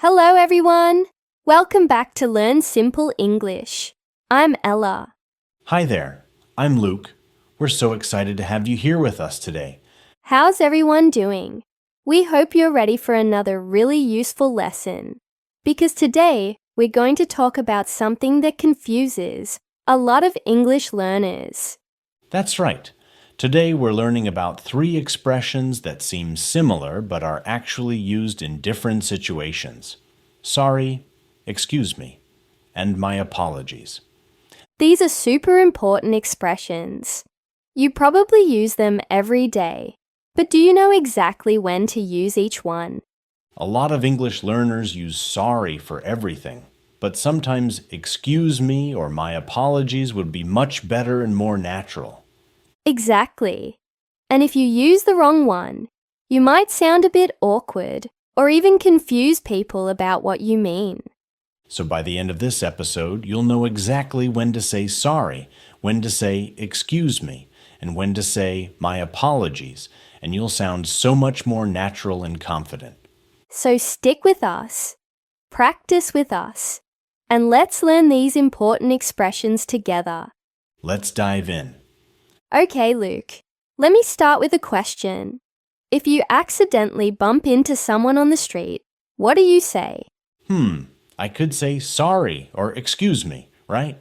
Hello, everyone. Welcome back to Learn Simple English. I'm Ella. Hi there, I'm Luke. We're so excited to have you here with us today. How's everyone doing? We hope you're ready for another really useful lesson. Because today, we're going to talk about something that confuses a lot of English learners. That's right. Today we're learning about 3 expressions that seem similar but are actually used in different situations. Sorry, excuse me, and my apologies. These are super important expressions. You probably use them every day. But do you know exactly when to use each one? A lot of English learners use sorry for everything, but sometimes excuse me or my apologies would be much better and more natural. Exactly. And if you use the wrong one, you might sound a bit awkward or even confuse people about what you mean. So by the end of this episode, you'll know exactly when to say sorry, when to say excuse me, and when to say my apologies, and you'll sound so much more natural and confident. So stick with us, practice with us, and let's learn these important expressions together. Let's dive in. Okay, Luke, let me start with a question. If you accidentally bump into someone on the street, what do you say? I could say sorry or excuse me, right?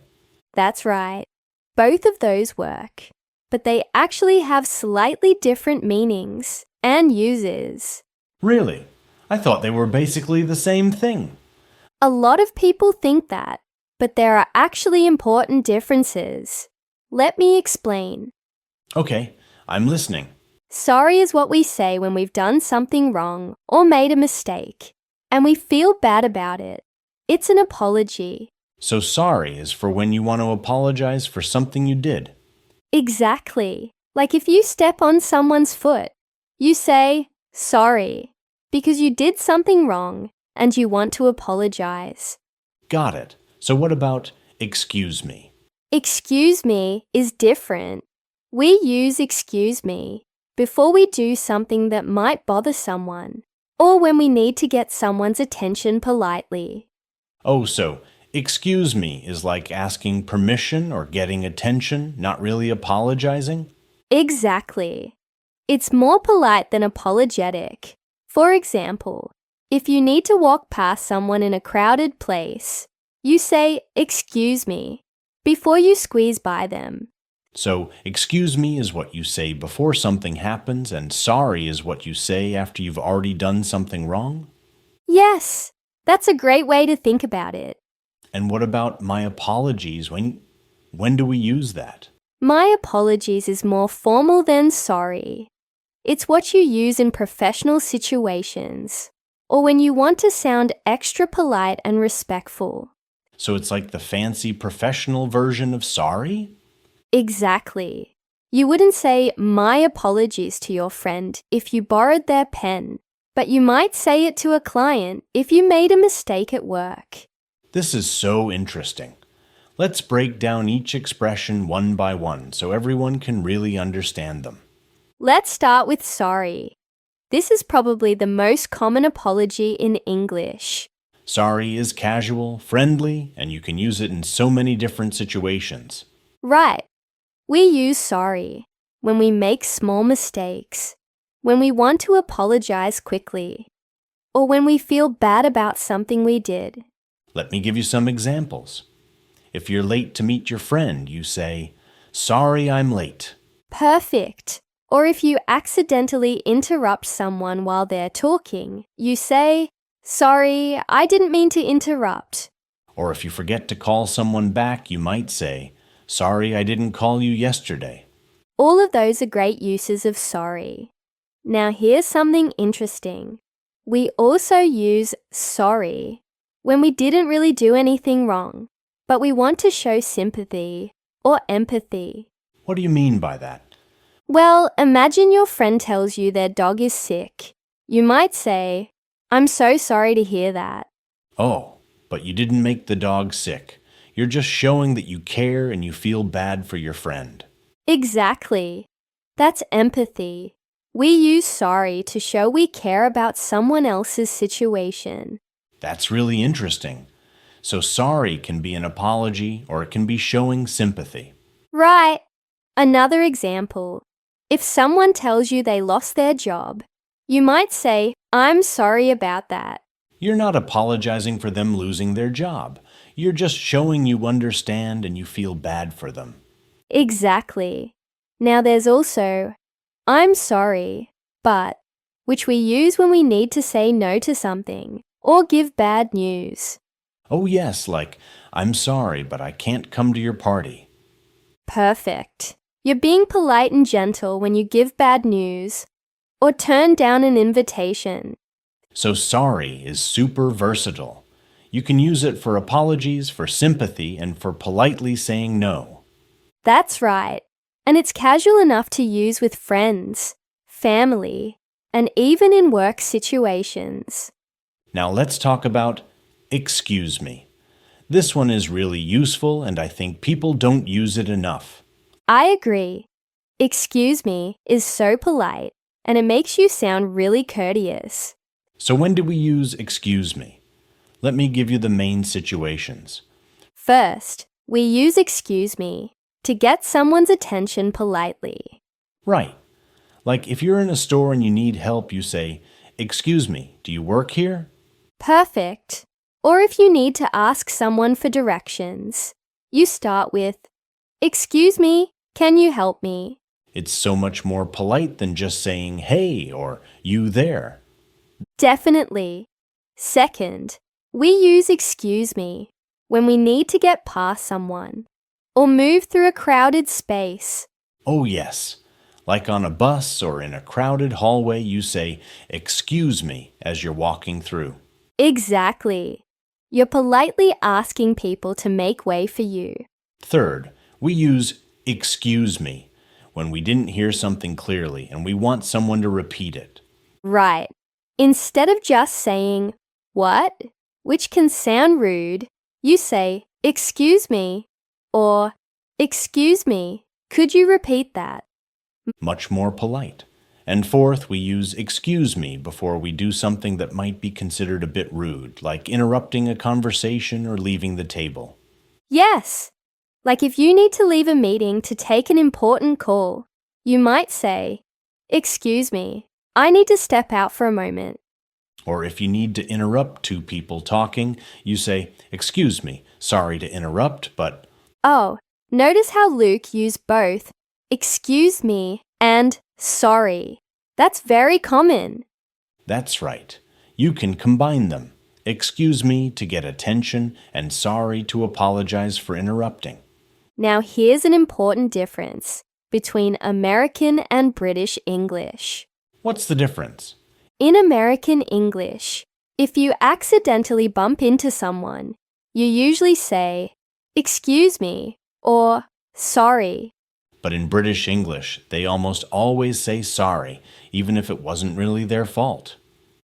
That's right. Both of those work, but they actually have slightly different meanings and uses. Really? I thought they were basically the same thing. A lot of people think that, but there are actually important differences. Let me explain. Okay, I'm listening. Sorry is what we say when we've done something wrong or made a mistake, and we feel bad about it. It's an apology. So sorry is for when you want to apologize for something you did. Exactly. Like if you step on someone's foot, you say, sorry, because you did something wrong and you want to apologize. Got it. So what about excuse me? Excuse me is different. We use excuse me before we do something that might bother someone, or when we need to get someone's attention politely. Oh, so excuse me is like asking permission or getting attention, not really apologizing? Exactly. It's more polite than apologetic. For example, if you need to walk past someone in a crowded place, you say, excuse me, before you squeeze by them. So, excuse me is what you say before something happens, and sorry is what you say after you've already done something wrong? Yes, that's a great way to think about it. And what about my apologies? When do we use that? My apologies is more formal than sorry. It's what you use in professional situations, or when you want to sound extra polite and respectful. So it's like the fancy professional version of sorry? Exactly. You wouldn't say my apologies to your friend if you borrowed their pen, but you might say it to a client if you made a mistake at work. This is so interesting. Let's break down each expression one by one so everyone can really understand them. Let's start with sorry. This is probably the most common apology in English. Sorry is casual, friendly, and you can use it in so many different situations. Right. We use sorry when we make small mistakes, when we want to apologize quickly, or when we feel bad about something we did. Let me give you some examples. If you're late to meet your friend, you say, sorry I'm late. Perfect. Or if you accidentally interrupt someone while they're talking, you say, sorry, I didn't mean to interrupt. Or if you forget to call someone back, you might say, sorry I didn't call you yesterday. All of those are great uses of sorry. Now here's something interesting. We also use sorry when we didn't really do anything wrong, but we want to show sympathy or empathy. What do you mean by that? Well, imagine your friend tells you their dog is sick. You might say, I'm so sorry to hear that. Oh, but you didn't make the dog sick. You're just showing that you care and you feel bad for your friend. Exactly. That's empathy. We use sorry to show we care about someone else's situation. That's really interesting. So sorry can be an apology or it can be showing sympathy. Right. Another example. If someone tells you they lost their job, you might say, I'm sorry about that. You're not apologizing for them losing their job. You're just showing you understand and you feel bad for them. Exactly. Now there's also, I'm sorry, but, which we use when we need to say no to something or give bad news. Oh, yes, like, I'm sorry, but I can't come to your party. Perfect. You're being polite and gentle when you give bad news or turn down an invitation. So sorry is super versatile. You can use it for apologies, for sympathy, and for politely saying no. That's right. And it's casual enough to use with friends, family, and even in work situations. Now let's talk about excuse me. This one is really useful and I think people don't use it enough. I agree. Excuse me is so polite and it makes you sound really courteous. So when do we use excuse me? Let me give you the main situations. First, we use excuse me to get someone's attention politely. Right. Like if you're in a store and you need help, you say, excuse me, do you work here? Perfect. Or if you need to ask someone for directions, you start with, excuse me, can you help me? It's so much more polite than just saying, hey, or you there. Definitely. Second, we use excuse me when we need to get past someone or move through a crowded space. Oh, yes. Like on a bus or in a crowded hallway, you say, excuse me, as you're walking through. Exactly. You're politely asking people to make way for you. Third, we use excuse me when we didn't hear something clearly and we want someone to repeat it. Right. Instead of just saying, what? Which can sound rude, you say, excuse me, or excuse me, could you repeat that? Much more polite. And fourth, we use excuse me before we do something that might be considered a bit rude, like interrupting a conversation or leaving the table. Yes. Like if you need to leave a meeting to take an important call, you might say, excuse me, I need to step out for a moment. Or if you need to interrupt two people talking, you say, excuse me, sorry to interrupt, but... Oh, notice how Luke used both excuse me and sorry. That's very common. That's right. You can combine them. Excuse me to get attention and sorry to apologize for interrupting. Now here's an important difference between American and British English. What's the difference? In American English, if you accidentally bump into someone, you usually say, excuse me, or sorry. But in British English, they almost always say sorry, even if it wasn't really their fault.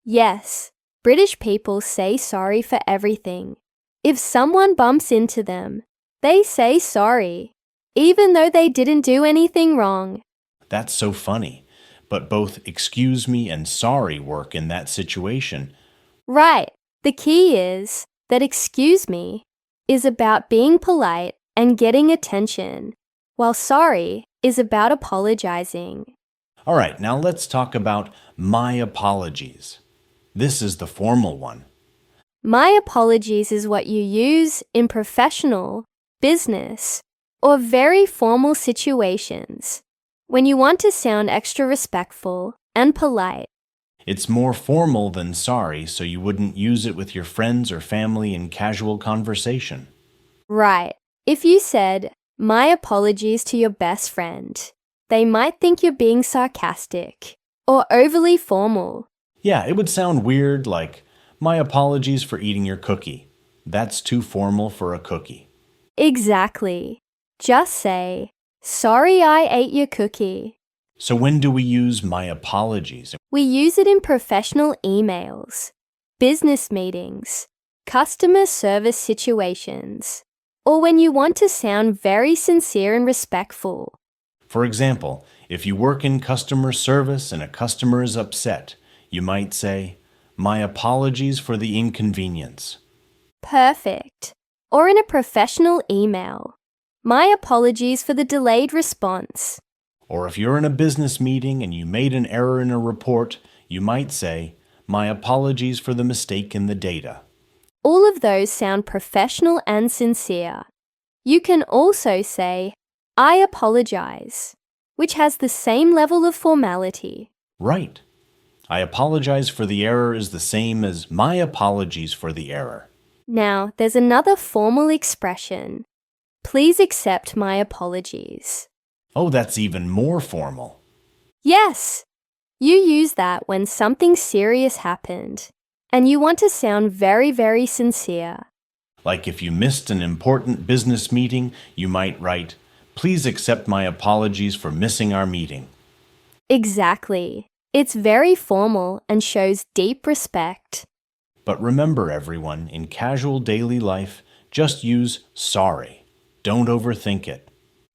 Yes, British people say sorry for everything. If someone bumps into them, they say sorry, even though they didn't do anything wrong. That's so funny. But both excuse me and sorry work in that situation. Right. The key is that excuse me is about being polite and getting attention, while sorry is about apologizing. All right, now let's talk about my apologies. This is the formal one. My apologies is what you use in professional, business, or very formal situations when you want to sound extra respectful and polite. It's more formal than sorry, so you wouldn't use it with your friends or family in casual conversation. Right. If you said, my apologies to your best friend, they might think you're being sarcastic or overly formal. Yeah, it would sound weird, like, my apologies for eating your cookie. That's too formal for a cookie. Exactly. Just say, sorry I ate your cookie. So when do we use my apologies? We use it in professional emails, business meetings, customer service situations, or when you want to sound very sincere and respectful. For example, if you work in customer service and a customer is upset, you might say, My apologies for the inconvenience. Perfect. Or in a professional email. My apologies for the delayed response. Or if you're in a business meeting and you made an error in a report, you might say, my apologies for the mistake in the data. All of those sound professional and sincere. You can also say, I apologize, which has the same level of formality. Right. I apologize for the error is the same as my apologies for the error. Now, there's another formal expression. Please accept my apologies. Oh, that's even more formal. Yes, you use that when something serious happened and you want to sound very, very sincere. Like if you missed an important business meeting, you might write, please accept my apologies for missing our meeting. Exactly. It's very formal and shows deep respect. But remember, everyone, in casual daily life, just use sorry. Don't overthink it.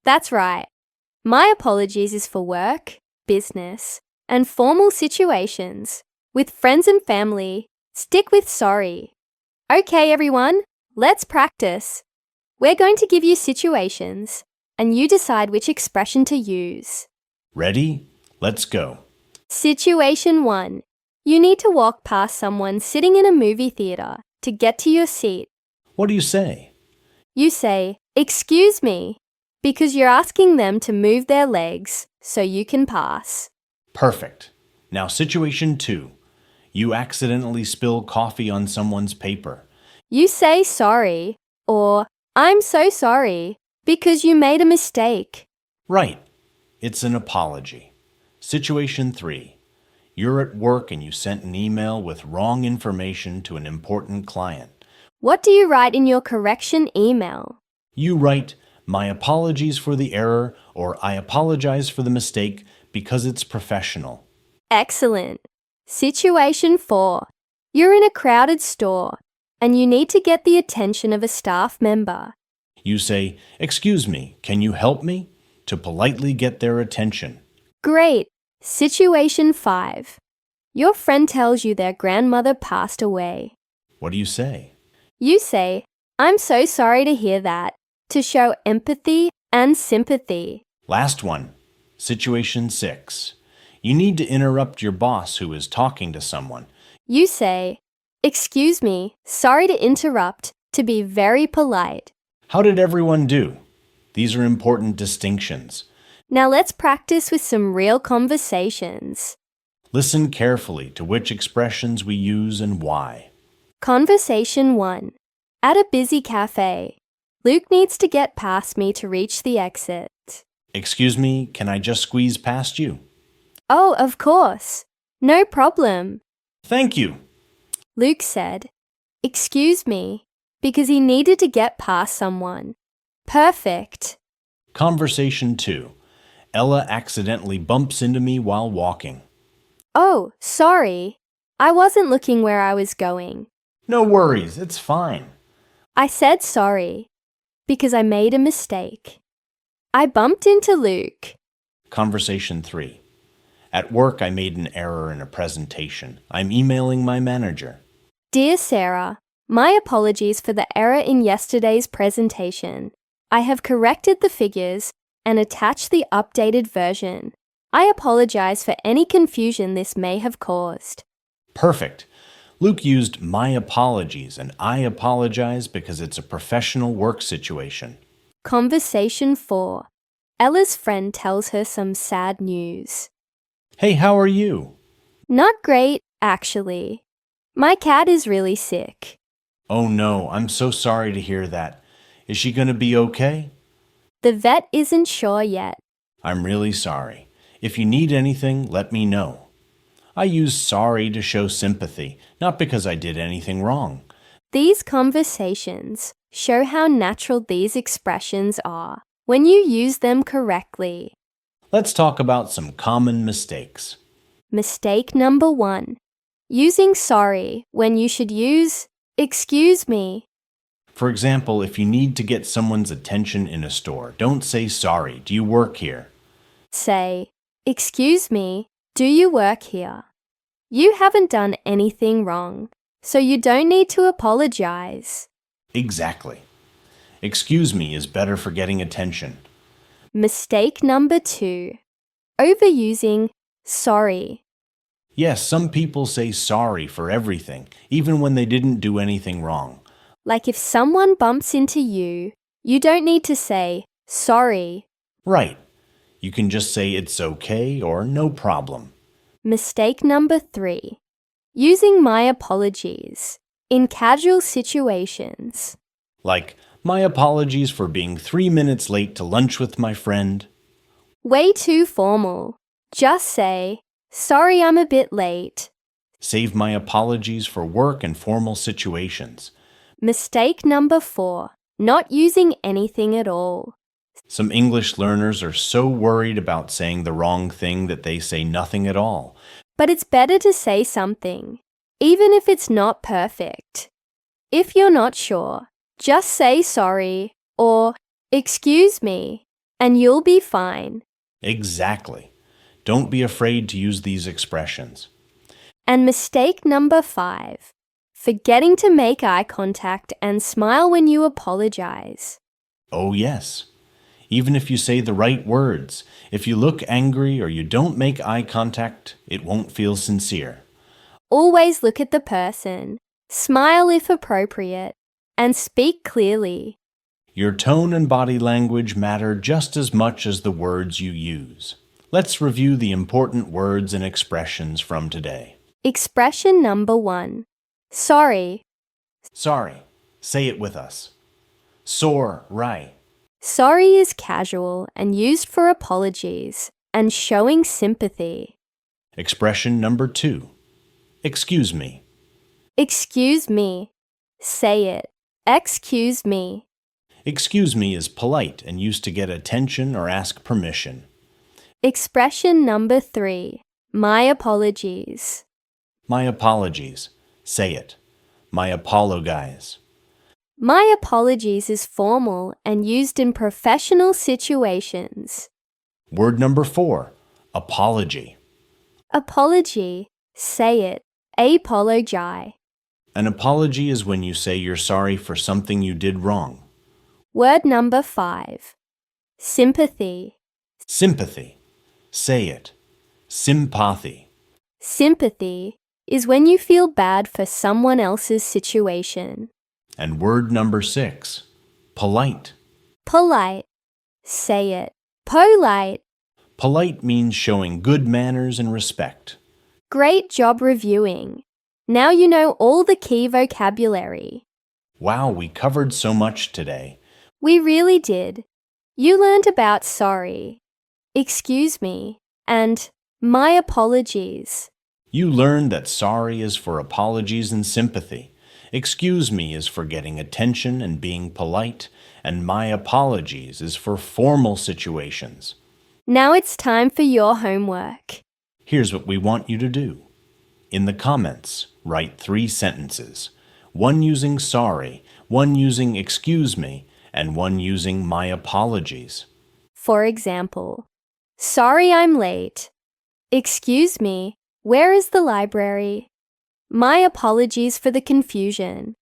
That's right. My apologies is for work, business, and formal situations. With friends and family, stick with sorry. Okay, everyone, let's practice. We're going to give you situations, and you decide which expression to use. Ready? Let's go. Situation 1. You need to walk past someone sitting in a movie theater to get to your seat. What do you say? You say, "Excuse me," because you're asking them to move their legs so you can pass. Perfect. Now, situation 2. You accidentally spill coffee on someone's paper. You say sorry or I'm so sorry because you made a mistake. Right. It's an apology. Situation 3. You're at work and you sent an email with wrong information to an important client. What do you write in your correction email? You write, my apologies for the error, or I apologize for the mistake because it's professional. Excellent. Situation 4. You're in a crowded store and you need to get the attention of a staff member. You say, excuse me, can you help me? To politely get their attention. Great. Situation 5. Your friend tells you their grandmother passed away. What do you say? You say, I'm so sorry to hear that, to show empathy and sympathy. Last one. Situation 6. You need to interrupt your boss who is talking to someone. You say, excuse me, sorry to interrupt, to be very polite. How did everyone do? These are important distinctions. Now let's practice with some real conversations. Listen carefully to which expressions we use and why. Conversation 1. At a busy cafe. Luke needs to get past me to reach the exit. Excuse me, can I just squeeze past you? Oh, of course. No problem. Thank you. Luke said, excuse me, because he needed to get past someone. Perfect. Conversation 2. Ella accidentally bumps into me while walking. Oh, sorry. I wasn't looking where I was going. No worries, it's fine. I said sorry because I made a mistake. I bumped into Luke. Conversation 3. At work, I made an error in a presentation. I'm emailing my manager. Dear Sarah, my apologies for the error in yesterday's presentation. I have corrected the figures and attached the updated version. I apologize for any confusion this may have caused. Perfect. Luke used my apologies and I apologize because it's a professional work situation. Conversation 4. Ella's friend tells her some sad news. Hey, how are you? Not great, actually. My cat is really sick. Oh no, I'm so sorry to hear that. Is she going to be okay? The vet isn't sure yet. I'm really sorry. If you need anything, let me know. I use sorry to show sympathy, not because I did anything wrong. These conversations show how natural these expressions are when you use them correctly. Let's talk about some common mistakes. Mistake number 1. Using sorry when you should use excuse me. For example, if you need to get someone's attention in a store, don't say sorry, do you work here? Say, excuse me, do you work here? You haven't done anything wrong, so you don't need to apologize. Exactly. Excuse me is better for getting attention. Mistake number 2. Overusing sorry. Yes, some people say sorry for everything, even when they didn't do anything wrong. Like if someone bumps into you, you don't need to say sorry. Right. You can just say it's okay or no problem. Mistake number 3. Using my apologies in casual situations. Like, my apologies for being 3 minutes late to lunch with my friend. Way too formal. Just say, sorry I'm a bit late. Save my apologies for work and formal situations. Mistake number 4. Not using anything at all. Some English learners are so worried about saying the wrong thing that they say nothing at all. But it's better to say something, even if it's not perfect. If you're not sure, just say sorry or excuse me, and you'll be fine. Exactly. Don't be afraid to use these expressions. And mistake number 5. Forgetting to make eye contact and smile when you apologize. Oh, yes. Even if you say the right words, if you look angry or you don't make eye contact, it won't feel sincere. Always look at the person, smile if appropriate, and speak clearly. Your tone and body language matter just as much as the words you use. Let's review the important words and expressions from today. Expression number 1. Sorry. Sorry. Say it with us. Sore, right. Sorry is casual and used for apologies and showing sympathy. Expression number 2. Excuse me. Excuse me. Say it. Excuse me. Excuse me is polite and used to get attention or ask permission. Expression number 3. My apologies. My apologies. Say it. My apologize. My apologies is formal and used in professional situations. Word number 4. Apology. Apology. Say it. Apologize. An apology is when you say you're sorry for something you did wrong. Word number 5. Sympathy. Sympathy. Say it. Sympathy. Sympathy is when you feel bad for someone else's situation. And word number 6. Polite. Polite. Say it. Polite. Polite means showing good manners and respect. Great job reviewing. Now you know all the key vocabulary. Wow, we covered so much today. We really did. You learned about sorry, excuse me, and my apologies. You learned that sorry is for apologies and sympathy. Excuse me is for getting attention and being polite, and my apologies is for formal situations. Now it's time for your homework. Here's what we want you to do. In the comments, write 3 sentences. 1 using sorry, 1 using excuse me, and 1 using my apologies. For example, sorry I'm late. Excuse me, where is the library? My apologies for the confusion.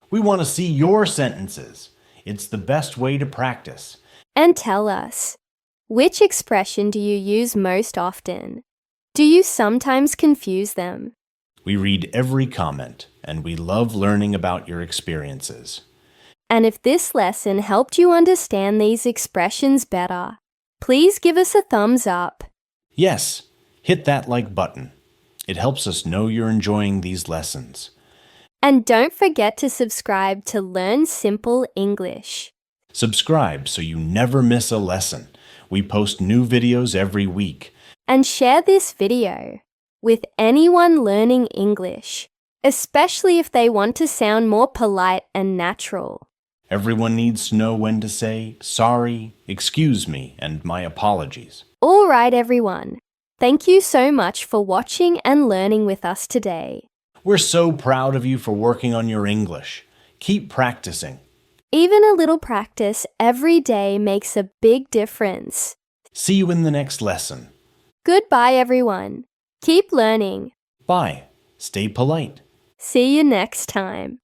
We want to see your sentences. It's the best way to practice. And tell us, which expression do you use most often? Do you sometimes confuse them? We read every comment, and we love learning about your experiences. And if this lesson helped you understand these expressions better, please give us a thumbs up. Yes, hit that like button. It helps us know you're enjoying these lessons. And don't forget to subscribe to Learn Simple English. Subscribe so you never miss a lesson. We post new videos every week. And share this video with anyone learning English, especially if they want to sound more polite and natural. Everyone needs to know when to say sorry, excuse me, and my apologies. All right, everyone. Thank you so much for watching and learning with us today. We're so proud of you for working on your English. Keep practicing. Even a little practice every day makes a big difference. See you in the next lesson. Goodbye, everyone. Keep learning. Bye. Stay polite. See you next time.